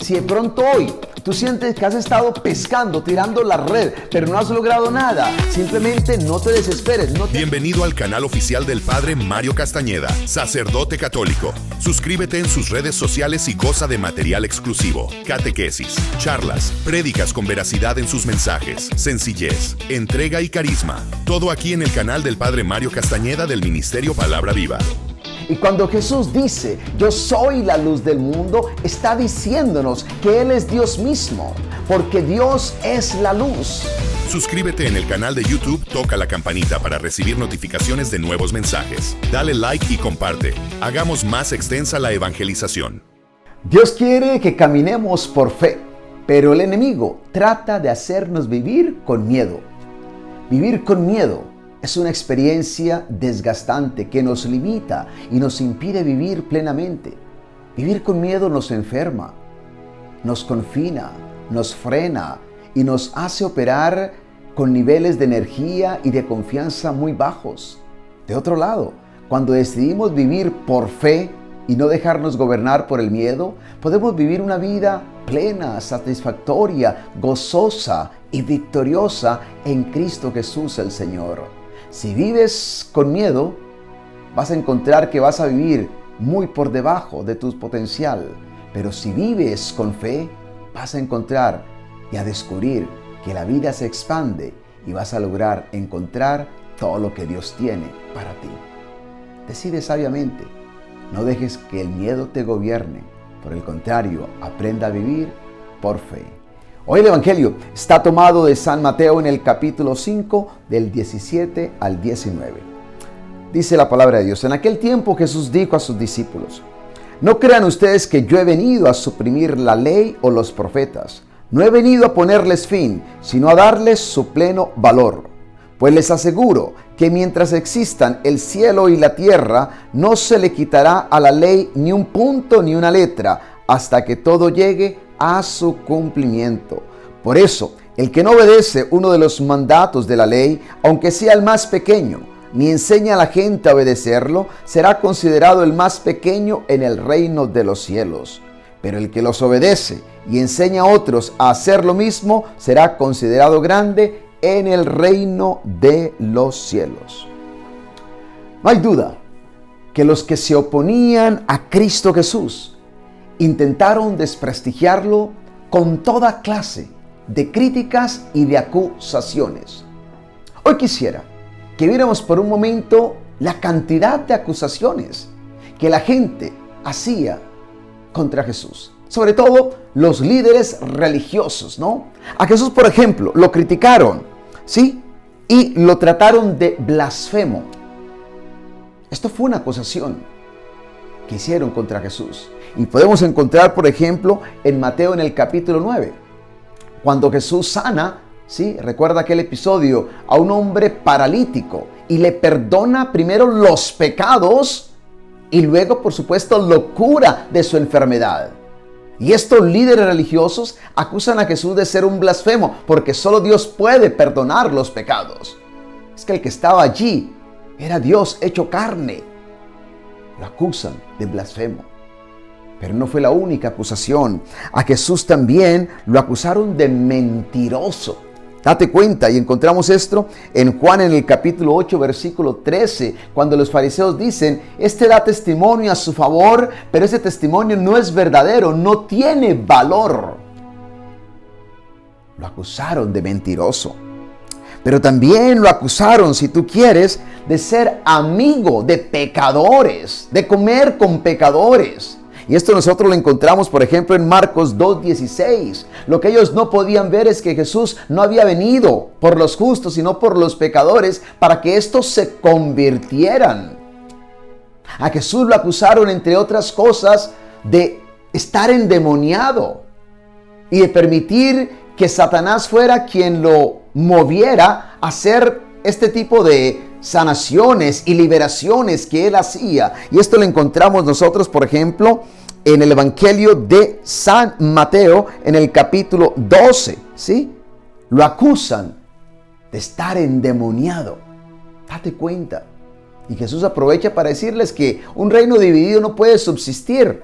Si de pronto hoy tú sientes que has estado pescando, tirando la red, pero no has logrado nada, simplemente no te desesperes. Bienvenido al canal oficial del Padre Mario Castañeda, sacerdote católico. Suscríbete en sus redes sociales y goza de material exclusivo, catequesis, charlas, prédicas con veracidad en sus mensajes, sencillez, entrega y carisma. Todo aquí en el canal del Padre Mario Castañeda del Ministerio Palabra Viva. Y cuando Jesús dice, yo soy la luz del mundo, está diciéndonos que Él es Dios mismo, porque Dios es la luz. Suscríbete en el canal de YouTube, toca la campanita para recibir notificaciones de nuevos mensajes. Dale like y comparte. Hagamos más extensa la evangelización. Dios quiere que caminemos por fe, pero el enemigo trata de hacernos vivir con miedo. Vivir con miedo es una experiencia desgastante que nos limita y nos impide vivir plenamente. Vivir con miedo nos enferma, nos confina, nos frena y nos hace operar con niveles de energía y de confianza muy bajos. De otro lado, cuando decidimos vivir por fe y no dejarnos gobernar por el miedo, podemos vivir una vida plena, satisfactoria, gozosa y victoriosa en Cristo Jesús el Señor. Si vives con miedo, vas a encontrar que vas a vivir muy por debajo de tu potencial. Pero si vives con fe, vas a encontrar y a descubrir que la vida se expande y vas a lograr encontrar todo lo que Dios tiene para ti. Decide sabiamente. No dejes que el miedo te gobierne. Por el contrario, aprenda a vivir por fe. Hoy el Evangelio está tomado de San Mateo en el capítulo 5, del 17 al 19. Dice la palabra de Dios: en aquel tiempo Jesús dijo a sus discípulos: no crean ustedes que yo he venido a suprimir la ley o los profetas. No he venido a ponerles fin, sino a darles su pleno valor. Pues les aseguro que mientras existan el cielo y la tierra, no se le quitará a la ley ni un punto ni una letra, hasta que todo llegue a su cumplimiento. Por eso, el que no obedece uno de los mandatos de la ley, aunque sea el más pequeño, ni enseña a la gente a obedecerlo, será considerado el más pequeño en el reino de los cielos. Pero el que los obedece y enseña a otros a hacer lo mismo, será considerado grande en el reino de los cielos. No hay duda que los que se oponían a Cristo Jesús intentaron desprestigiarlo con toda clase de críticas y de acusaciones. Hoy quisiera que viéramos por un momento la cantidad de acusaciones que la gente hacía contra Jesús. Sobre todo los líderes religiosos, ¿no? A Jesús, por ejemplo, lo criticaron, ¿sí? Y lo trataron de blasfemo. Esto fue una acusación que hicieron contra Jesús. Y podemos encontrar, por ejemplo, en Mateo en el capítulo 9, cuando Jesús sana, ¿sí? Recuerda aquel episodio, a un hombre paralítico y le perdona primero los pecados y luego, por supuesto, lo cura de su enfermedad. Y estos líderes religiosos acusan a Jesús de ser un blasfemo, porque solo Dios puede perdonar los pecados. Es que el que estaba allí era Dios hecho carne. Lo acusan de blasfemo. Pero no fue la única acusación. A Jesús también lo acusaron de mentiroso. Date cuenta, y encontramos esto en Juan en el capítulo 8, versículo 13, cuando los fariseos dicen: este da testimonio a su favor, pero ese testimonio no es verdadero, no tiene valor. Lo acusaron de mentiroso. Pero también lo acusaron, si tú quieres, de ser amigo de pecadores, de comer con pecadores. Y esto nosotros lo encontramos, por ejemplo, en Marcos 2:16. Lo que ellos no podían ver es que Jesús no había venido por los justos, sino por los pecadores, para que estos se convirtieran. A Jesús lo acusaron, entre otras cosas, de estar endemoniado y de permitir que Satanás fuera quien lo moviera a hacer este tipo de sanaciones y liberaciones que él hacía. Y esto lo encontramos nosotros, por ejemplo, en el Evangelio de San Mateo, en el capítulo 12, ¿sí? Lo acusan de estar endemoniado. Date cuenta. Y Jesús aprovecha para decirles que un reino dividido no puede subsistir.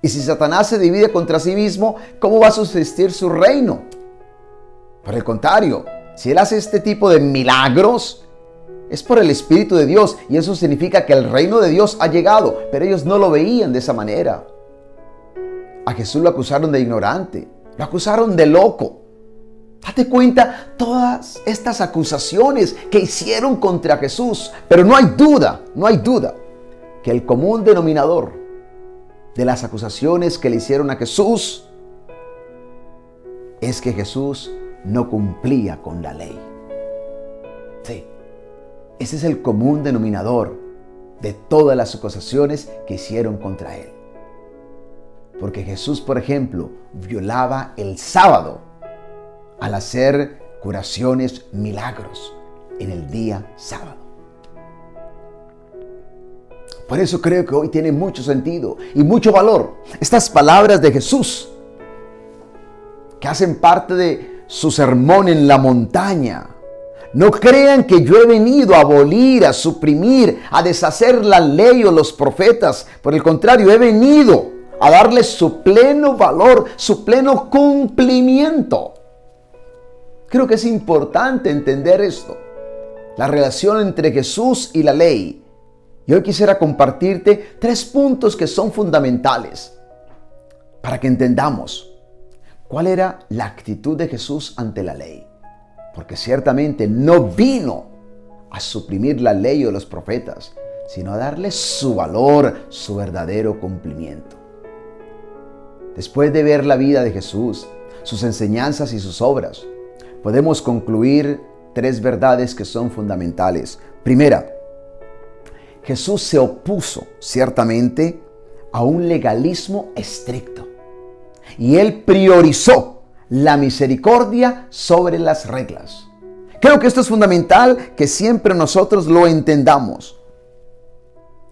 Y si Satanás se divide contra sí mismo, ¿cómo va a subsistir su reino? Por el contrario, si él hace este tipo de milagros, es por el Espíritu de Dios, y eso significa que el reino de Dios ha llegado, pero ellos no lo veían de esa manera. A Jesús lo acusaron de ignorante, lo acusaron de loco. Date cuenta todas estas acusaciones que hicieron contra Jesús, pero no hay duda que el común denominador de las acusaciones que le hicieron a Jesús es que Jesús no cumplía con la ley. Sí, ese es el común denominador de todas las acusaciones que hicieron contra él. Porque Jesús, por ejemplo, violaba el sábado al hacer curaciones, milagros en el día sábado. Por eso creo que hoy tiene mucho sentido y mucho valor estas palabras de Jesús, que hacen parte de su sermón en la montaña. No crean que yo he venido a abolir, a suprimir, a deshacer la ley o los profetas. Por el contrario, he venido a darles su pleno valor, su pleno cumplimiento. Creo que es importante entender esto, la relación entre Jesús y la ley. Y hoy quisiera compartirte 3 puntos que son fundamentales para que entendamos cuál era la actitud de Jesús ante la ley. Porque ciertamente no vino a suprimir la ley o los profetas, sino a darles su valor, su verdadero cumplimiento. Después de ver la vida de Jesús, sus enseñanzas y sus obras, podemos concluir 3 verdades que son fundamentales. Primera, Jesús se opuso ciertamente a un legalismo estricto y él priorizó la misericordia sobre las reglas. Creo que esto es fundamental que siempre nosotros lo entendamos.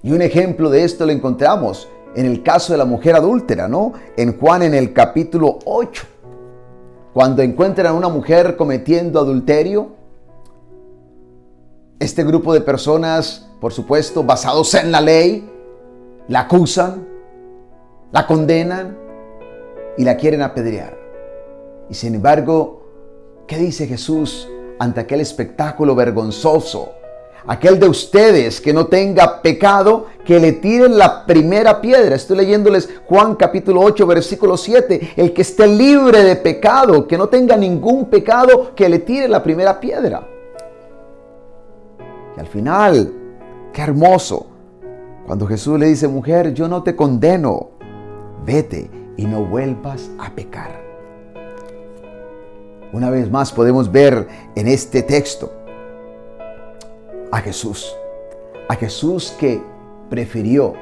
Y un ejemplo de esto lo encontramos en el caso de la mujer adúltera, ¿no? En Juan, en el capítulo 8. Cuando encuentran a una mujer cometiendo adulterio, este grupo de personas, por supuesto, basados en la ley, la acusan, la condenan y la quieren apedrear. Y sin embargo, ¿qué dice Jesús ante aquel espectáculo vergonzoso? Aquel de ustedes que no tenga pecado, que le tiren la primera piedra. Estoy leyéndoles Juan capítulo 8, versículo 7. El que esté libre de pecado, que no tenga ningún pecado, que le tire la primera piedra. Y al final, qué hermoso, cuando Jesús le dice, mujer, yo no te condeno, vete y no vuelvas a pecar. Una vez más podemos ver en este texto a Jesús que prefirió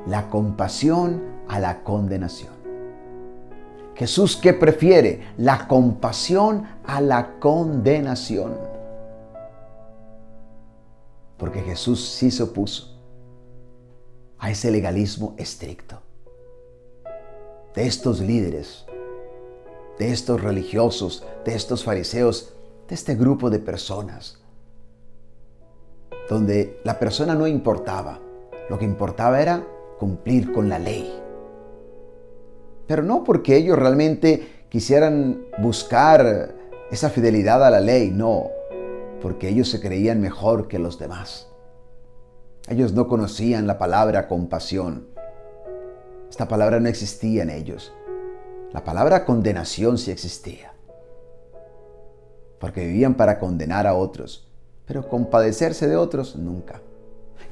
la compasión a la condenación. Jesús que prefiere la compasión a la condenación. Porque Jesús sí se opuso a ese legalismo estricto de estos líderes, de estos religiosos, de estos fariseos, de este grupo de personas, donde la persona no importaba. Lo que importaba era cumplir con la ley. Pero no porque ellos realmente quisieran buscar esa fidelidad a la ley, no, porque ellos se creían mejor que los demás. Ellos no conocían la palabra compasión. Esta palabra no existía en ellos. La palabra condenación sí existía, porque vivían para condenar a otros, pero compadecerse de otros nunca.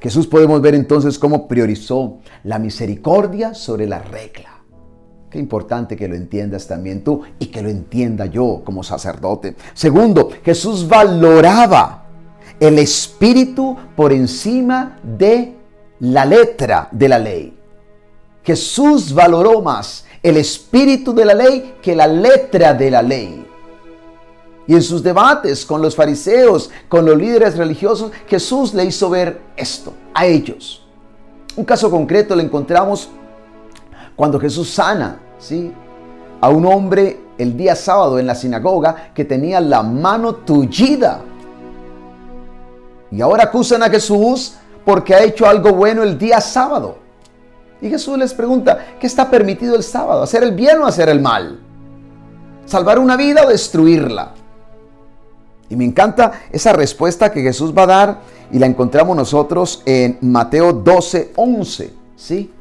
Jesús podemos ver entonces cómo priorizó la misericordia sobre la regla. Qué importante que lo entiendas también tú y que lo entienda yo como sacerdote. Segundo, Jesús valoraba el espíritu por encima de la letra de la ley. Jesús valoró más el espíritu de la ley que la letra de la ley. Y en sus debates con los fariseos, con los líderes religiosos, Jesús le hizo ver esto a ellos. Un caso concreto lo encontramos cuando Jesús sana, ¿sí?, a un hombre el día sábado en la sinagoga que tenía la mano tullida. Y ahora acusan a Jesús porque ha hecho algo bueno el día sábado. Y Jesús les pregunta, ¿qué está permitido el sábado? ¿Hacer el bien o hacer el mal? ¿Salvar una vida o destruirla? Y me encanta esa respuesta que Jesús va a dar y la encontramos nosotros en Mateo 12:11. ¿Sí?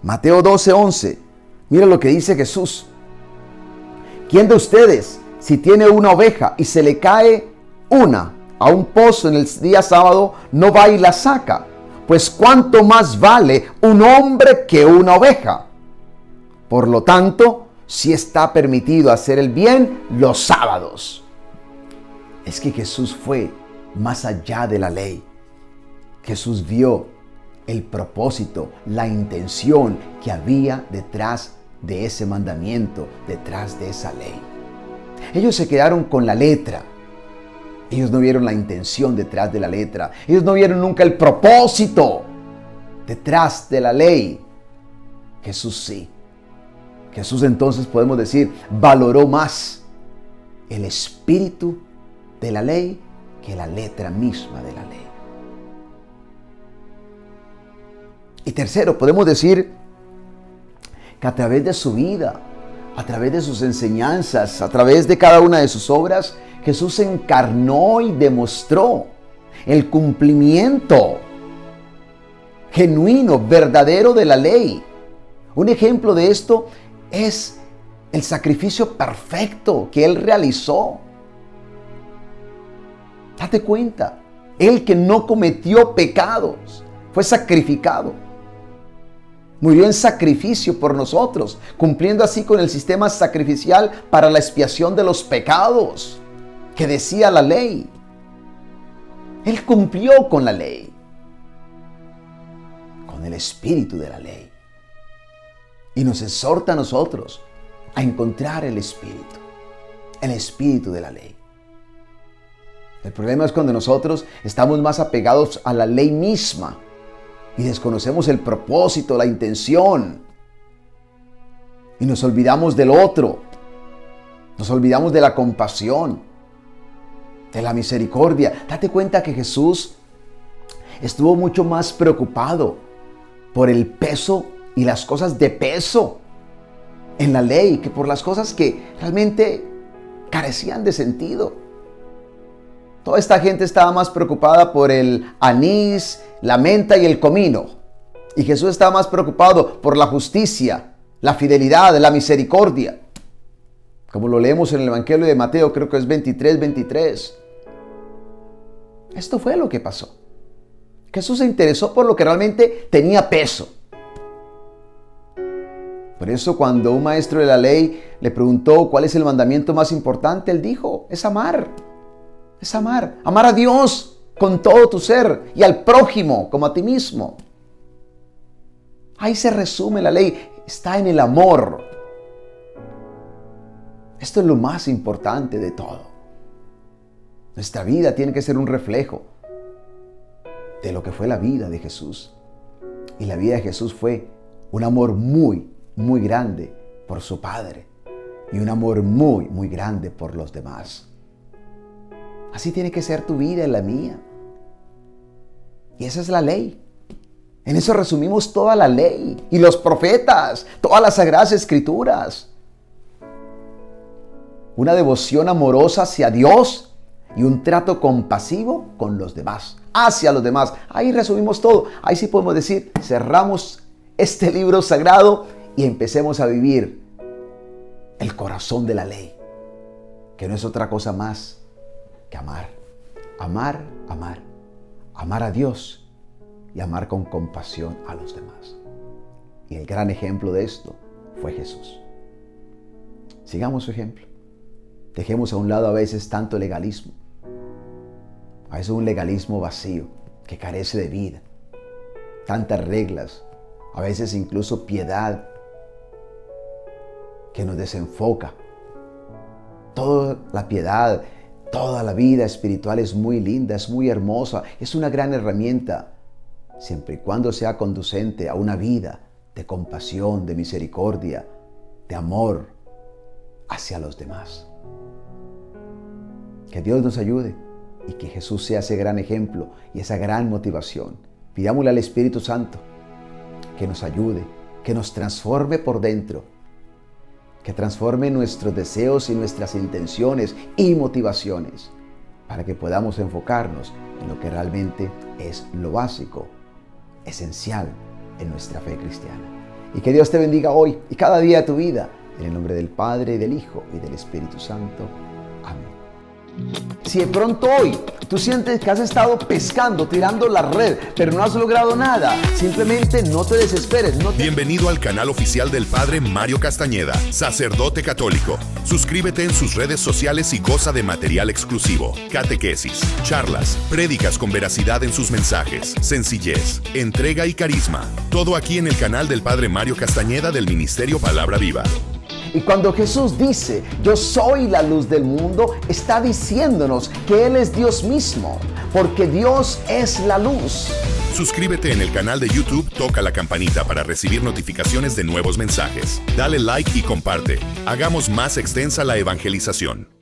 Mateo 12:11. Mira lo que dice Jesús. ¿Quién de ustedes, si tiene una oveja y se le cae una a un pozo en el día sábado, no va y la saca? Pues cuánto más vale un hombre que una oveja. Por lo tanto, sí está permitido hacer el bien los sábados. Es que Jesús fue más allá de la ley. Jesús vio el propósito, la intención que había detrás de ese mandamiento, detrás de esa ley. Ellos se quedaron con la letra. Ellos no vieron la intención detrás de la letra. Ellos no vieron nunca el propósito detrás de la ley. Jesús sí. Jesús entonces podemos decir, valoró más el espíritu de la ley que la letra misma de la ley. Y tercero, podemos decir que a través de su vida, a través de sus enseñanzas, a través de cada una de sus obras, Jesús encarnó y demostró el cumplimiento genuino, verdadero de la ley. Un ejemplo de esto es el sacrificio perfecto que Él realizó. Date cuenta, Él que no cometió pecados, fue sacrificado. Murió en sacrificio por nosotros, cumpliendo así con el sistema sacrificial para la expiación de los pecados que decía la ley. Él cumplió con la ley, con el espíritu de la ley. Y nos exhorta a nosotros a encontrar el espíritu de la ley. El problema es cuando nosotros estamos más apegados a la ley misma y desconocemos el propósito, la intención. Y nos olvidamos del otro. Nos olvidamos de la compasión, de la misericordia. Date cuenta que Jesús estuvo mucho más preocupado por el peso y las cosas de peso en la ley que por las cosas que realmente carecían de sentido. Toda esta gente estaba más preocupada por el anís, la menta y el comino. Y Jesús estaba más preocupado por la justicia, la fidelidad, la misericordia. Como lo leemos en el Evangelio de Mateo, creo que es 23:23. Esto fue lo que pasó. Jesús se interesó por lo que realmente tenía peso. Por eso cuando un maestro de la ley le preguntó cuál es el mandamiento más importante, él dijo, es amar. Es amar. Amar a Dios con todo tu ser y al prójimo como a ti mismo. Ahí se resume la ley. Está en el amor. Esto es lo más importante de todo. Nuestra vida tiene que ser un reflejo de lo que fue la vida de Jesús. Y la vida de Jesús fue un amor muy, muy grande por su Padre. Y un amor muy, muy grande por los demás. Así tiene que ser tu vida y la mía. Y esa es la ley. En eso resumimos toda la ley y los profetas, todas las sagradas escrituras. Una devoción amorosa hacia Dios y un trato compasivo con los demás, hacia los demás. Ahí resumimos todo. Ahí sí podemos decir, cerramos este libro sagrado y empecemos a vivir el corazón de la ley, que no es otra cosa más que amar. Amar, amar. Amar a Dios y amar con compasión a los demás. Y el gran ejemplo de esto fue Jesús. Sigamos su ejemplo. Dejemos a un lado a veces tanto legalismo. A veces un legalismo vacío que carece de vida. Tantas reglas. A veces incluso piedad que nos desenfoca. Toda la piedad, toda la vida espiritual es muy linda, es muy hermosa, es una gran herramienta, siempre y cuando sea conducente a una vida de compasión, de misericordia, de amor hacia los demás. Que Dios nos ayude y que Jesús sea ese gran ejemplo y esa gran motivación. Pidámosle al Espíritu Santo que nos ayude, que nos transforme por dentro, que transforme nuestros deseos y nuestras intenciones y motivaciones, para que podamos enfocarnos en lo que realmente es lo básico, esencial en nuestra fe cristiana. Y que Dios te bendiga hoy y cada día de tu vida, en el nombre del Padre, del Hijo y del Espíritu Santo. Amén. Si de pronto hoy tú sientes que has estado pescando, tirando la red, pero no has logrado nada, simplemente no te desesperes. Bienvenido al canal oficial del Padre Mario Castañeda, sacerdote católico. Suscríbete en sus redes sociales y goza de material exclusivo, catequesis, charlas, prédicas con veracidad en sus mensajes, sencillez, entrega y carisma. Todo aquí en el canal del Padre Mario Castañeda del Ministerio Palabra Viva. Y cuando Jesús dice, yo soy la luz del mundo, está diciéndonos que Él es Dios mismo, porque Dios es la luz. Suscríbete en el canal de YouTube, toca la campanita para recibir notificaciones de nuevos mensajes. Dale like y comparte. Hagamos más extensa la evangelización.